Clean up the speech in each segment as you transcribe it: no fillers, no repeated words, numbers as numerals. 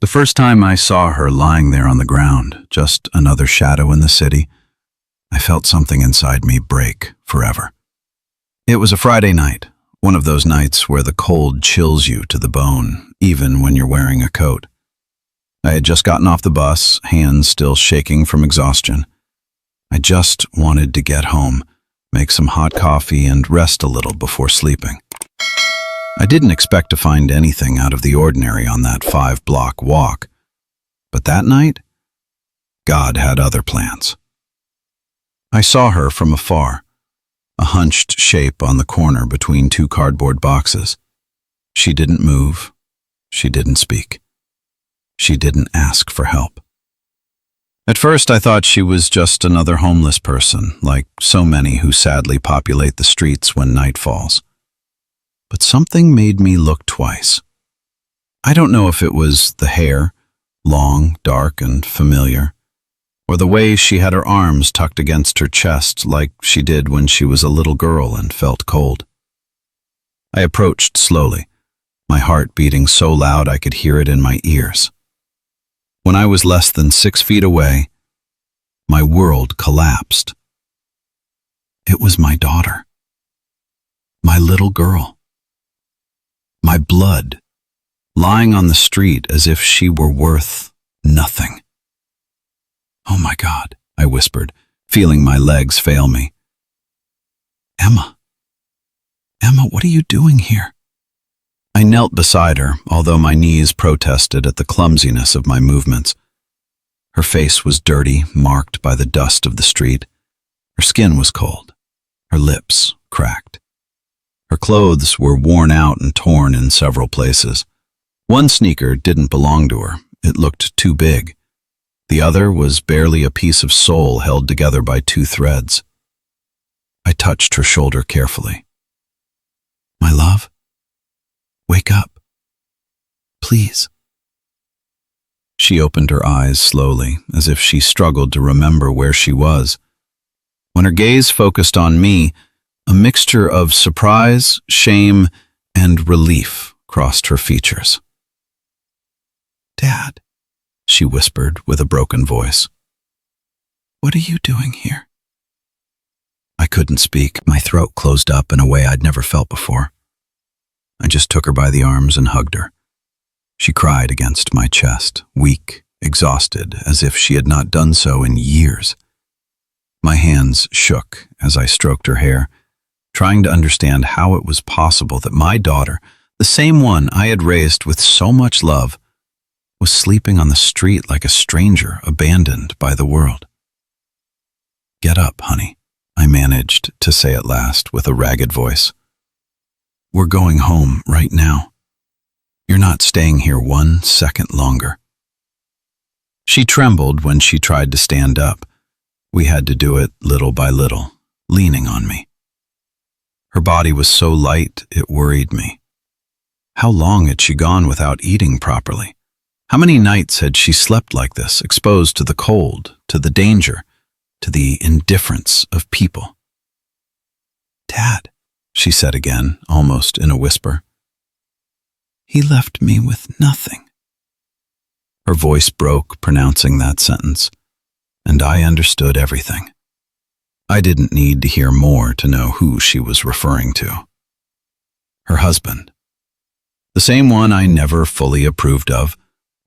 The first time I saw her lying there on the ground, just another shadow in the city, I felt something inside me break forever. It was a Friday night, one of those nights where the cold chills you to the bone, even when you're wearing a coat. I had just gotten off the bus, hands still shaking from exhaustion. I just wanted to get home, make some hot coffee, and rest a little before sleeping. I didn't expect to find anything out of the ordinary on that 5-block walk, but that night, God had other plans. I saw her from afar, a hunched shape on the corner between two cardboard boxes. She didn't move. She didn't speak. She didn't ask for help. At first, I thought she was just another homeless person, like so many who sadly populate the streets when night falls. But something made me look twice. I don't know if it was the hair, long, dark, and familiar, or the way she had her arms tucked against her chest like she did when she was a little girl and felt cold. I approached slowly, my heart beating so loud I could hear it in my ears. When I was less than 6 feet away, my world collapsed. It was my daughter. My little girl. My blood, lying on the street as if she were worth nothing. "Oh my God," I whispered, feeling my legs fail me. Emma, what are you doing here?" I knelt beside her, although my knees protested at the clumsiness of my movements. Her face was dirty, marked by the dust of the street. Her skin was cold, her lips cracked. Her clothes were worn out and torn in several places. One sneaker didn't belong to her. It looked too big. The other was barely a piece of sole held together by 2 threads. I touched her shoulder carefully. "My love, wake up. Please." She opened her eyes slowly, as if she struggled to remember where she was. When her gaze focused on me, a mixture of surprise, shame, and relief crossed her features. "Dad," she whispered with a broken voice. "What are you doing here?" I couldn't speak. My throat closed up in a way I'd never felt before. I just took her by the arms and hugged her. She cried against my chest, weak, exhausted, as if she had not done so in years. My hands shook as I stroked her hair, trying to understand how it was possible that my daughter, the same one I had raised with so much love, was sleeping on the street like a stranger abandoned by the world. "Get up, honey," I managed to say at last with a ragged voice. "We're going home right now. You're not staying here 1 second longer." She trembled when she tried to stand up. We had to do it little by little, leaning on me. Her body was so light it worried me. How long had she gone without eating properly? How many nights had she slept like this, exposed to the cold, to the danger, to the indifference of people? "Dad," she said again, almost in a whisper. "He left me with nothing." Her voice broke pronouncing that sentence, and I understood everything. I didn't need to hear more to know who she was referring to. Her husband. The same one I never fully approved of,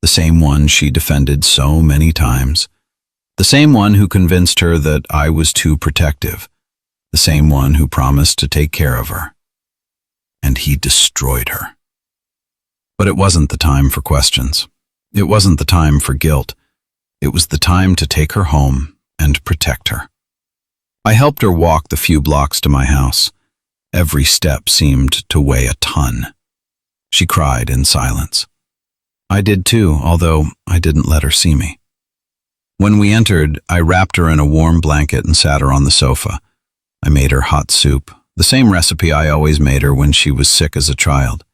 the same one she defended so many times, the same one who convinced her that I was too protective, the same one who promised to take care of her. And he destroyed her. But it wasn't the time for questions. It wasn't the time for guilt. It was the time to take her home and protect her. I helped her walk the few blocks to my house. Every step seemed to weigh a ton. She cried in silence. I did too, although I didn't let her see me. When we entered, I wrapped her in a warm blanket and sat her on the sofa. I made her hot soup, the same recipe I always made her when she was sick as a child.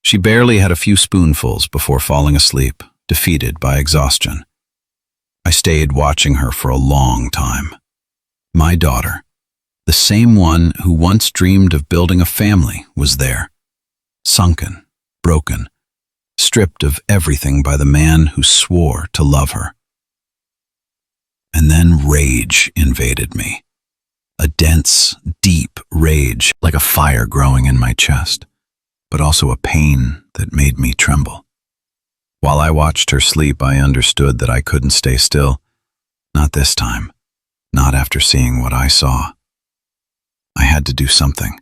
She barely had a few spoonfuls before falling asleep, defeated by exhaustion. I stayed watching her for a long time. My daughter, the same one who once dreamed of building a family, was there, sunken, broken, stripped of everything by the man who swore to love her. And then rage invaded me. A dense, deep rage, like a fire growing in my chest, but also a pain that made me tremble. While I watched her sleep, I understood that I couldn't stay still. Not this time. Not after seeing what I saw. I had to do something.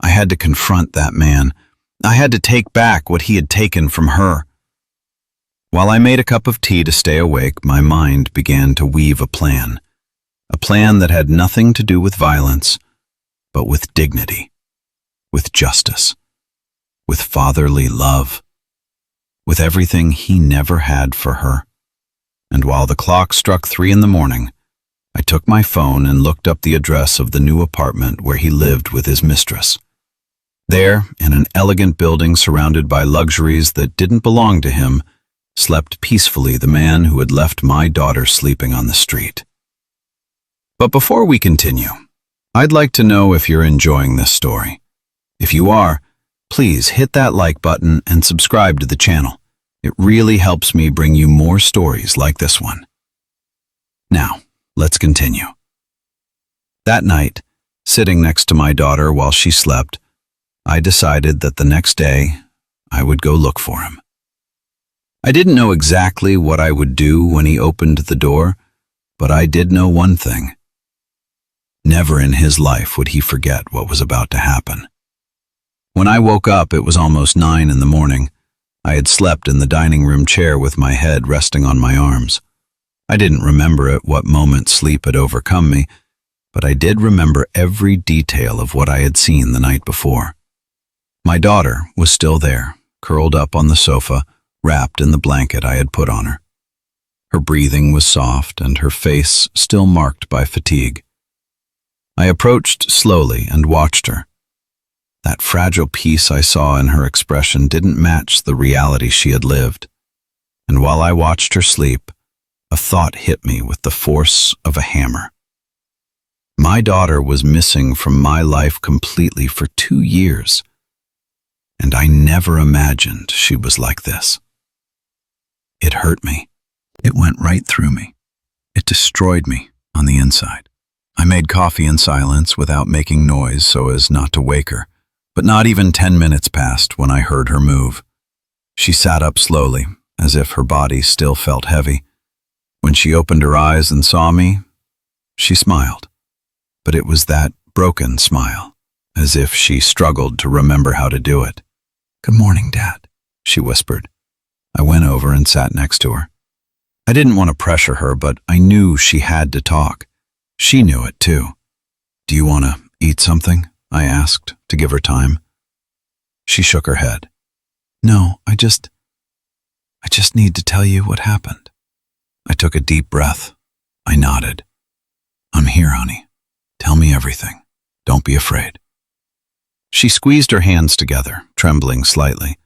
I had to confront that man. I had to take back what he had taken from her. While I made a cup of tea to stay awake, my mind began to weave a plan that had nothing to do with violence, but with dignity, with justice, with fatherly love, with everything he never had for her. And while the clock struck 3 in the morning, I took my phone and looked up the address of the new apartment where he lived with his mistress. There, in an elegant building surrounded by luxuries that didn't belong to him, slept peacefully the man who had left my daughter sleeping on the street. But before we continue, I'd like to know if you're enjoying this story. If you are, please hit that like button and subscribe to the channel. It really helps me bring you more stories like this one. Now, let's continue. That night, sitting next to my daughter while she slept, I decided that the next day I would go look for him. I didn't know exactly what I would do when he opened the door, but I did know one thing. Never in his life would he forget what was about to happen. When I woke up, it was almost 9 in the morning. I had slept in the dining room chair with my head resting on my arms. I didn't remember at what moment sleep had overcome me, but I did remember every detail of what I had seen the night before. My daughter was still there, curled up on the sofa, wrapped in the blanket I had put on her. Her breathing was soft and her face still marked by fatigue. I approached slowly and watched her. That fragile peace I saw in her expression didn't match the reality she had lived. And while I watched her sleep, a thought hit me with the force of a hammer. My daughter was missing from my life completely for 2 years, and I never imagined she was like this. It hurt me. It went right through me. It destroyed me on the inside. I made coffee in silence without making noise so as not to wake her, but not even 10 minutes passed when I heard her move. She sat up slowly, as if her body still felt heavy. When she opened her eyes and saw me, she smiled, but it was that broken smile, as if she struggled to remember how to do it. "Good morning, Dad," she whispered. I went over and sat next to her. I didn't want to pressure her, but I knew she had to talk. She knew it too. "Do you want to eat something?" I asked, to give her time. She shook her head. "No, I just need to tell you what happened." I took a deep breath. I nodded. "I'm here, honey. Tell me everything. Don't be afraid." She squeezed her hands together, trembling slightly.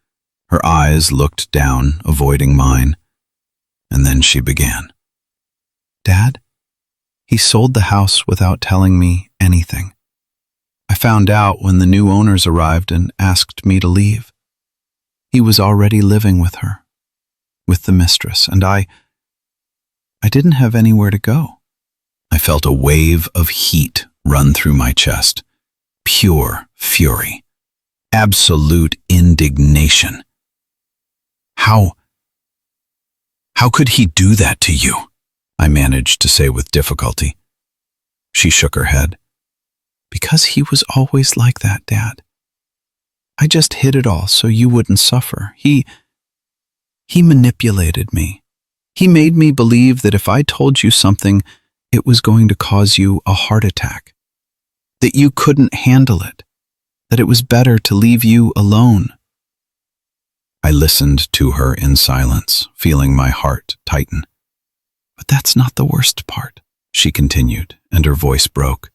Her eyes looked down, avoiding mine. And then she began. "Dad, he sold the house without telling me anything. I found out when the new owners arrived and asked me to leave. He was already living with her, with the mistress, and I didn't have anywhere to go." I felt a wave of heat run through my chest. Pure fury. Absolute indignation. How could he do that to you?" I managed to say with difficulty. She shook her head. "Because he was always like that, Dad. I just hid it all so you wouldn't suffer. He manipulated me. He made me believe that if I told you something, it was going to cause you a heart attack, that you couldn't handle it, that it was better to leave you alone." I listened to her in silence, feeling my heart tighten. "But that's not the worst part," she continued, and her voice broke.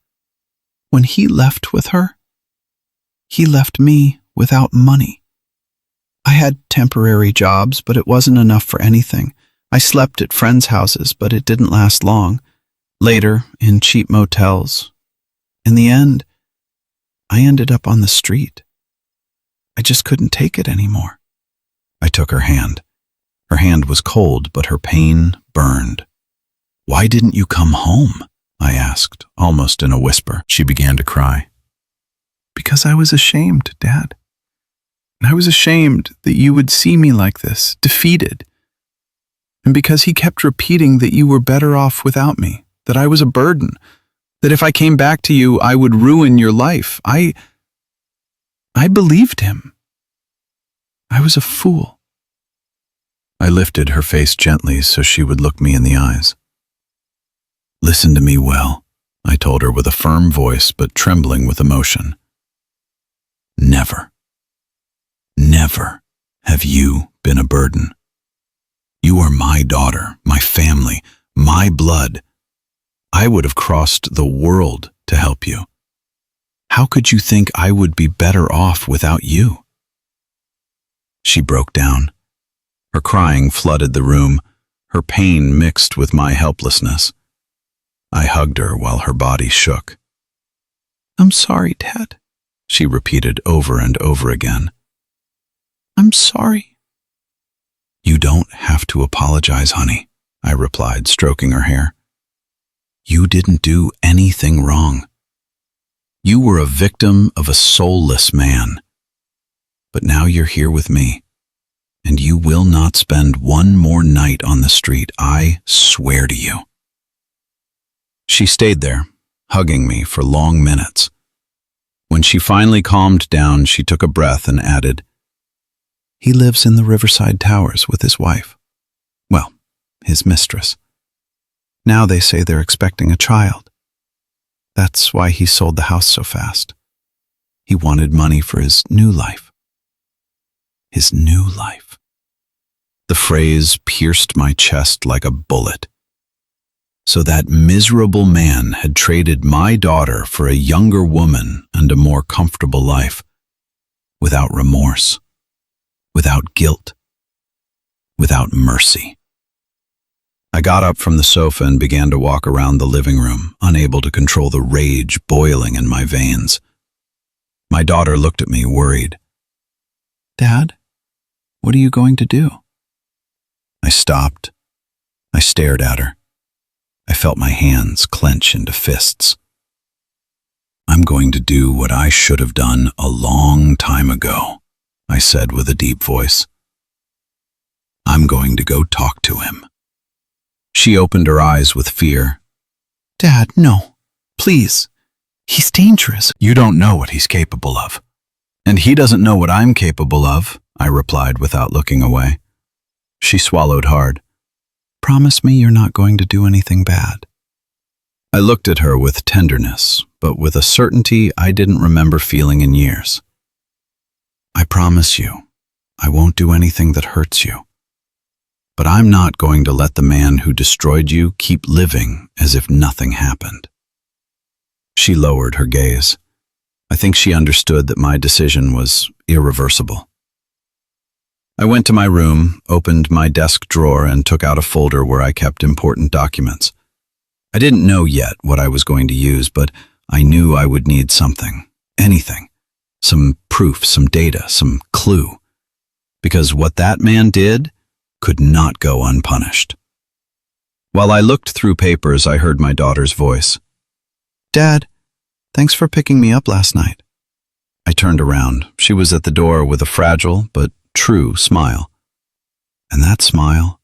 "When he left with her, he left me without money. I had temporary jobs, but it wasn't enough for anything. I slept at friends' houses, but it didn't last long. Later, in cheap motels. In the end, I ended up on the street. I just couldn't take it anymore. I took her hand. Her hand was cold, but her pain burned. "Why didn't you come home?" I asked, almost in a whisper. She began to cry. "Because I was ashamed, Dad. And I was ashamed that you would see me like this, defeated. And because he kept repeating that you were better off without me, that I was a burden, that if I came back to you, I would ruin your life. I believed him. I was a fool." I lifted her face gently so she would look me in the eyes. "Listen to me well," I told her with a firm voice but trembling with emotion. Never have you been a burden. You are my daughter, my family, my blood. I would have crossed the world to help you. How could you think I would be better off without you?" She broke down. Her crying flooded the room, her pain mixed with my helplessness. I hugged her while her body shook. "I'm sorry, Dad," she repeated over and over again. "I'm sorry." "You don't have to apologize, honey," I replied, stroking her hair. "You didn't do anything wrong. You were a victim of a soulless man. But now you're here with me, and you will not spend one more night on the street, I swear to you." She stayed there, hugging me for long minutes. When she finally calmed down, she took a breath and added, "He lives in the Riverside Towers with his wife. Well, his mistress. Now they say they're expecting a child. That's why he sold the house so fast. He wanted money for his new life." His new life. The phrase pierced my chest like a bullet. So that miserable man had traded my daughter for a younger woman and a more comfortable life, without remorse, without guilt, without mercy. I got up from the sofa and began to walk around the living room, unable to control the rage boiling in my veins. My daughter looked at me, worried. "Dad, what are you going to do?" I stopped. I stared at her. I felt my hands clench into fists. "I'm going to do what I should have done a long time ago," I said with a deep voice. "I'm going to go talk to him." She opened her eyes with fear. "Dad, no. Please. He's dangerous." "You don't know what he's capable of. And he doesn't know what I'm capable of," I replied without looking away. She swallowed hard. "Promise me you're not going to do anything bad." I looked at her with tenderness, but with a certainty I didn't remember feeling in years. "I promise you, I won't do anything that hurts you. But I'm not going to let the man who destroyed you keep living as if nothing happened." She lowered her gaze. I think she understood that my decision was irreversible. I went to my room, opened my desk drawer, and took out a folder where I kept important documents. I didn't know yet what I was going to use, but I knew I would need something, anything, some proof, some data, some clue. Because what that man did could not go unpunished. While I looked through papers, I heard my daughter's voice. "Dad, thanks for picking me up last night." I turned around. She was at the door with a fragile but true smile. And that smile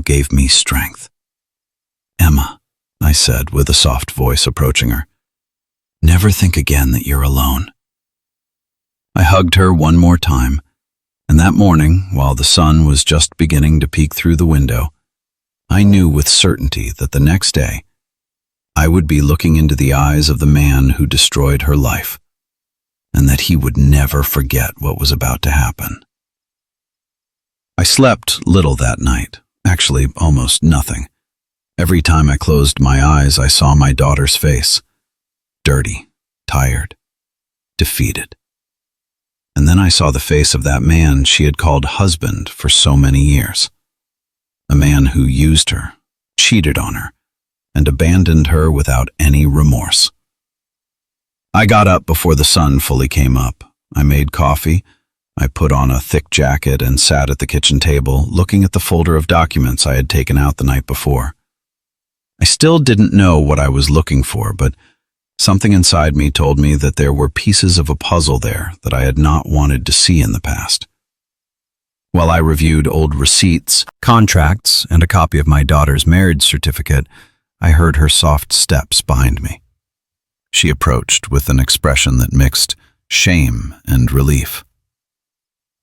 gave me strength. "Emma," I said with a soft voice approaching her, "never think again that you're alone." I hugged her one more time, and that morning, while the sun was just beginning to peek through the window, I knew with certainty that the next day I would be looking into the eyes of the man who destroyed her life, and that he would never forget what was about to happen. I slept little that night, actually almost nothing. Every time I closed my eyes, I saw my daughter's face, dirty, tired, defeated. And then I saw the face of that man she had called husband for so many years. A man who used her, cheated on her, and abandoned her without any remorse. I got up before the sun fully came up. I made coffee, I put on a thick jacket and sat at the kitchen table, looking at the folder of documents I had taken out the night before. I still didn't know what I was looking for, but something inside me told me that there were pieces of a puzzle there that I had not wanted to see in the past. While I reviewed old receipts, contracts, and a copy of my daughter's marriage certificate, I heard her soft steps behind me. She approached with an expression that mixed shame and relief.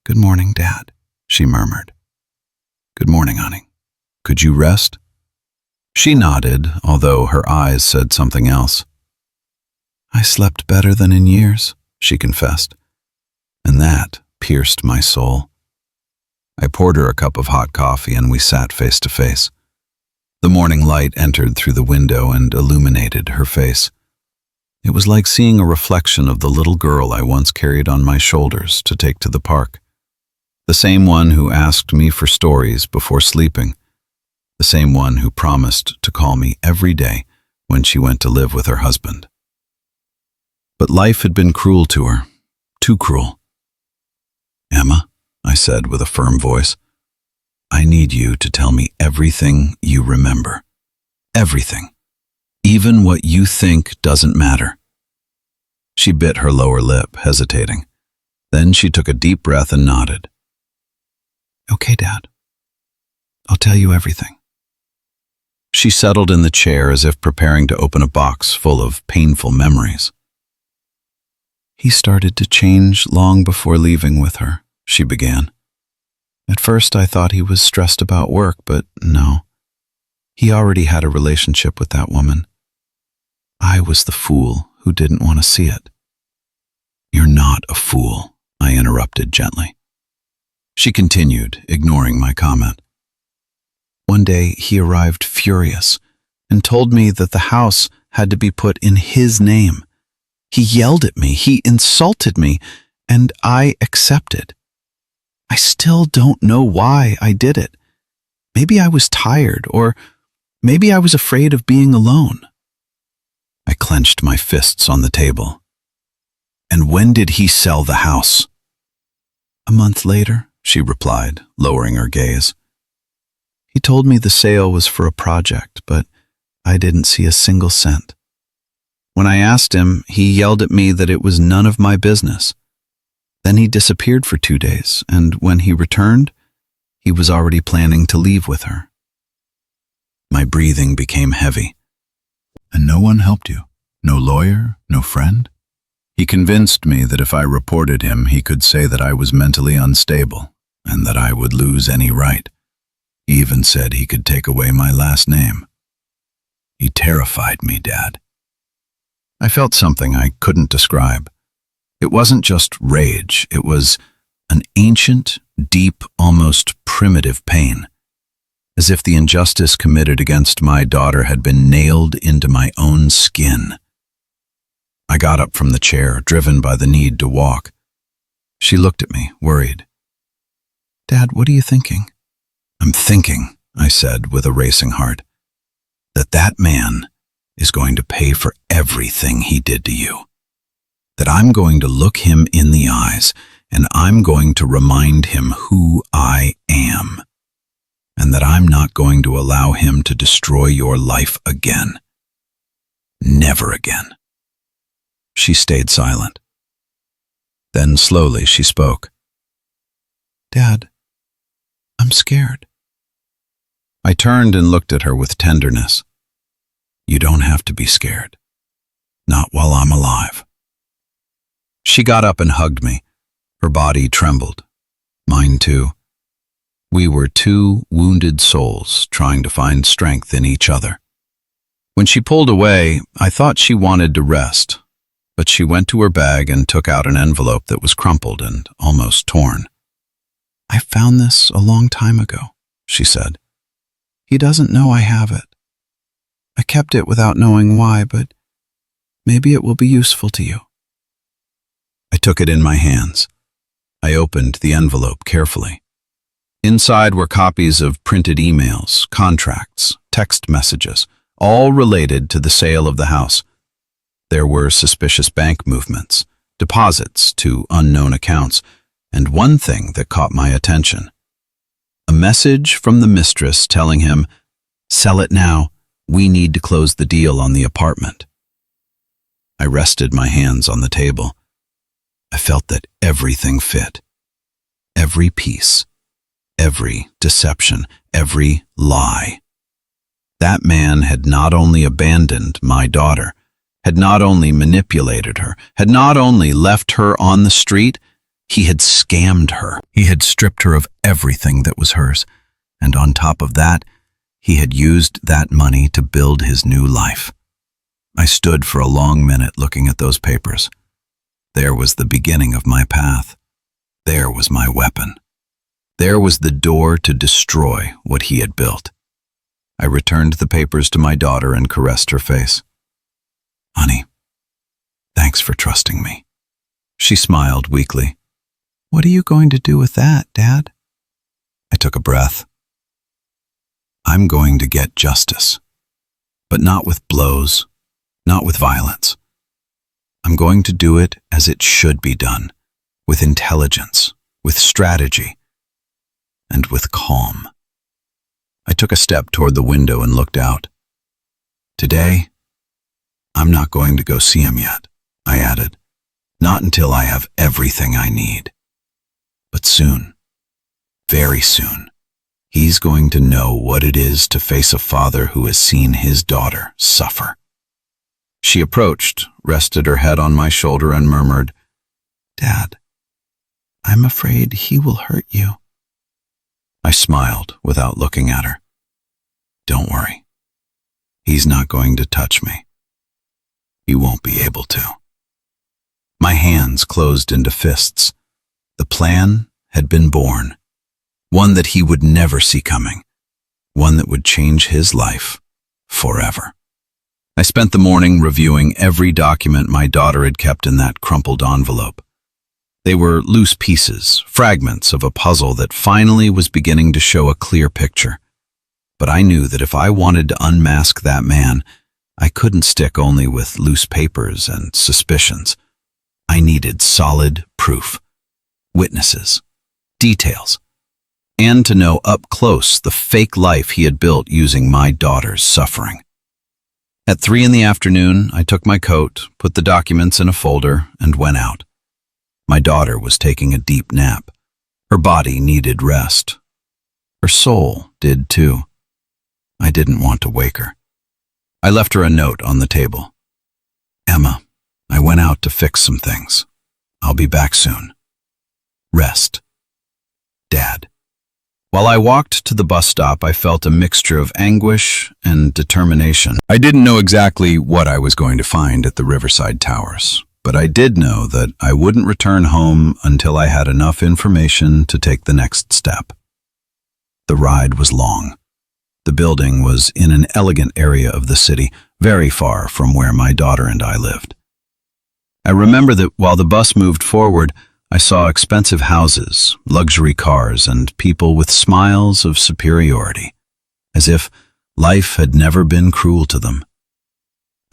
"Good morning, Dad," she murmured. "Good morning, honey. Could you rest?" She nodded, although her eyes said something else. "I slept better than in years," she confessed, and that pierced my soul. I poured her a cup of hot coffee and we sat face to face. The morning light entered through the window and illuminated her face. It was like seeing a reflection of the little girl I once carried on my shoulders to take to the park. The same one who asked me for stories before sleeping. The same one who promised to call me every day when she went to live with her husband. But life had been cruel to her, too cruel. "Emma," I said with a firm voice, "I need you to tell me everything you remember. Everything. Even what you think doesn't matter." She bit her lower lip, hesitating. Then she took a deep breath and nodded. "Okay, Dad. I'll tell you everything." She settled in the chair as if preparing to open a box full of painful memories. "He started to change long before leaving with her," she began. "At first I thought he was stressed about work, but no. He already had a relationship with that woman. I was the fool who didn't want to see it." "You're not a fool," I interrupted gently. She continued, ignoring my comment. "One day he arrived furious and told me that the house had to be put in his name. He yelled at me, he insulted me, and I accepted. I still don't know why I did it. Maybe I was tired, or maybe I was afraid of being alone." I clenched my fists on the table. "And when did he sell the house?" "A month later," she replied, lowering her gaze. "He told me the sale was for a project, but I didn't see a single cent. When I asked him, he yelled at me that it was none of my business. Then he disappeared for 2 days, and when he returned, he was already planning to leave with her." My breathing became heavy. "And no one helped you? No lawyer? No friend?" "He convinced me that if I reported him, he could say that I was mentally unstable and that I would lose any right. He even said he could take away my last name. He terrified me, Dad." I felt something I couldn't describe. It wasn't just rage, it was an ancient, deep, almost primitive pain, as if the injustice committed against my daughter had been nailed into my own skin. I got up from the chair, driven by the need to walk. She looked at me, worried. "Dad, what are you thinking?" "I'm thinking," I said with a racing heart, that man is going to pay for everything he did to you. That I'm going to look him in the eyes, and I'm going to remind him who I am, and that I'm not going to allow him to destroy your life again. Never again." She stayed silent. Then slowly she spoke. "Dad, I'm scared." I turned and looked at her with tenderness. "You don't have to be scared. Not while I'm alive." She got up and hugged me. Her body trembled. Mine too. We were two wounded souls trying to find strength in each other. When she pulled away, I thought she wanted to rest, but she went to her bag and took out an envelope that was crumpled and almost torn. "I found this a long time ago," she said. "He doesn't know I have it. I kept it without knowing why, but maybe it will be useful to you." I took it in my hands. I opened the envelope carefully. Inside were copies of printed emails, contracts, text messages, all related to the sale of the house. There were suspicious bank movements, deposits to unknown accounts, and one thing that caught my attention. A message from the mistress telling him, "Sell it now, we need to close the deal on the apartment." I rested my hands on the table. I felt that everything fit. Every piece, every deception, every lie. That man had not only abandoned my daughter, had not only manipulated her, had not only left her on the street, he had scammed her. He had stripped her of everything that was hers, and on top of that, he had used that money to build his new life. I stood for a long minute looking at those papers. There was the beginning of my path. There was my weapon. There was the door to destroy what he had built. I returned the papers to my daughter and caressed her face. "Honey, thanks for trusting me." She smiled weakly. "What are you going to do with that, Dad?" I took a breath. "I'm going to get justice, but not with blows, not with violence. I'm going to do it as it should be done, with intelligence, with strategy, and with calm." I took a step toward the window and looked out. "Today, I'm not going to go see him yet," I added. "Not until I have everything I need. But soon, very soon, he's going to know what it is to face a father who has seen his daughter suffer." She approached, rested her head on my shoulder, and murmured, "Dad, I'm afraid he will hurt you." I smiled without looking at her. "Don't worry. He's not going to touch me. He won't be able to." My hands closed into fists. The plan had been born, one that he would never see coming, one that would change his life forever. I spent the morning reviewing every document my daughter had kept in that crumpled envelope. They were loose pieces, fragments of a puzzle that finally was beginning to show a clear picture. But I knew that if I wanted to unmask that man, I couldn't stick only with loose papers and suspicions. I needed solid proof, witnesses, details, and to know up close the fake life he had built using my daughter's suffering. At 3 in the afternoon, I took my coat, put the documents in a folder, and went out. My daughter was taking a deep nap. Her body needed rest. Her soul did too. I didn't want to wake her. I left her a note on the table. "Emma, I went out to fix some things. I'll be back soon. Rest. Dad." While I walked to the bus stop, I felt a mixture of anguish and determination. I didn't know exactly what I was going to find at the Riverside Towers, but I did know that I wouldn't return home until I had enough information to take the next step. The ride was long. The building was in an elegant area of the city, very far from where my daughter and I lived. I remember that while the bus moved forward, I saw expensive houses, luxury cars, and people with smiles of superiority, as if life had never been cruel to them.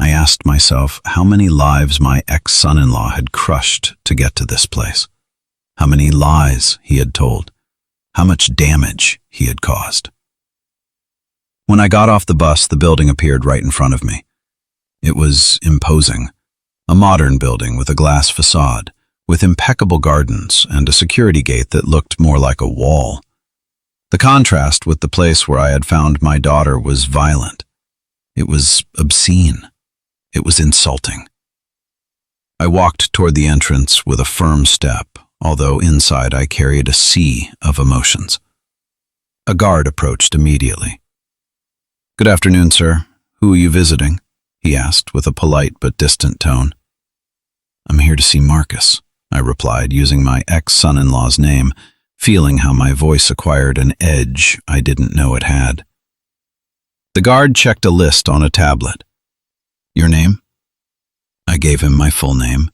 I asked myself how many lives my ex-son-in-law had crushed to get to this place, how many lies he had told, how much damage he had caused. When I got off the bus, the building appeared right in front of me. It was imposing, a modern building with a glass facade, with impeccable gardens and a security gate that looked more like a wall. The contrast with the place where I had found my daughter was violent. It was obscene. It was insulting. I walked toward the entrance with a firm step, although inside I carried a sea of emotions. A guard approached immediately. "Good afternoon, sir. Who are you visiting?" he asked with a polite but distant tone. "I'm here to see Marcus," I replied, using my ex-son-in-law's name, feeling how my voice acquired an edge I didn't know it had. The guard checked a list on a tablet. "Your name?" I gave him my full name.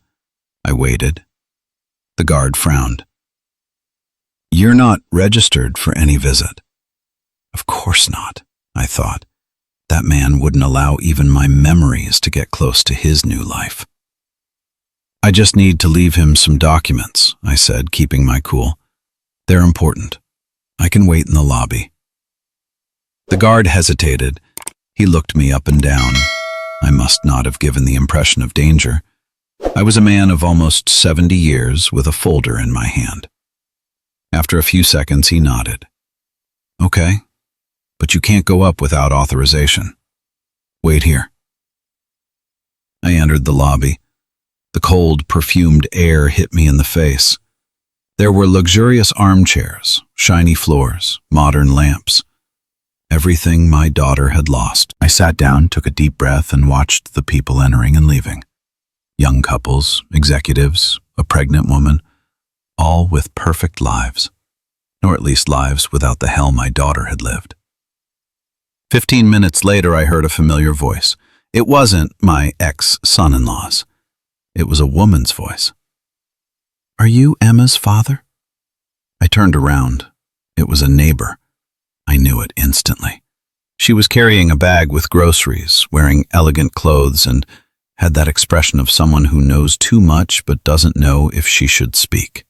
I waited. The guard frowned. "You're not registered for any visit." Of course not, I thought. That man wouldn't allow even my memories to get close to his new life. I just need to leave him some documents, I said, keeping my cool. They're important. I can wait in the lobby. The guard hesitated. He looked me up and down. I must not have given the impression of danger. I was a man of almost 70 years with a folder in my hand. After a few seconds, he nodded. Okay, but you can't go up without authorization. Wait here. I entered the lobby. The cold, perfumed air hit me in the face. There were luxurious armchairs, shiny floors, modern lamps. Everything my daughter had lost. I sat down, took a deep breath, and watched the people entering and leaving. Young couples, executives, a pregnant woman, all with perfect lives, or at least lives without the hell my daughter had lived. 15 minutes later, I heard a familiar voice. It wasn't my ex-son-in-law's. It was a woman's voice. Are you Emma's father? I turned around. It was a neighbor. I knew it instantly. She was carrying a bag with groceries, wearing elegant clothes, and had that expression of someone who knows too much but doesn't know if she should speak.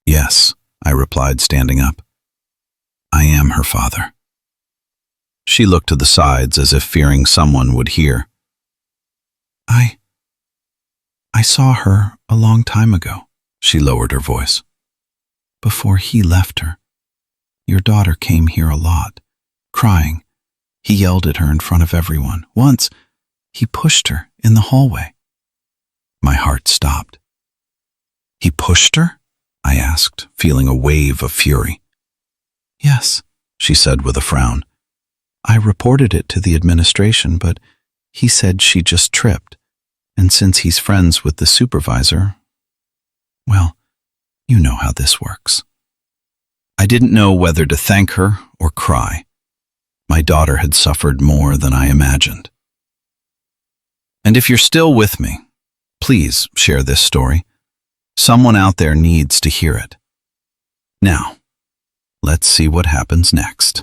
Yes, I replied, standing up. I am her father. She looked to the sides as if fearing someone would hear. I saw her a long time ago, she lowered her voice. Before he left her. Your daughter came here a lot, crying. He yelled at her in front of everyone. Once, he pushed her in the hallway. My heart stopped. He pushed her? I asked, feeling a wave of fury. Yes, she said with a frown. I reported it to the administration, but he said she just tripped. And since he's friends with the supervisor, well, you know how this works. I didn't know whether to thank her or cry. My daughter had suffered more than I imagined. And if you're still with me, please share this story. Someone out there needs to hear it. Now, let's see what happens next.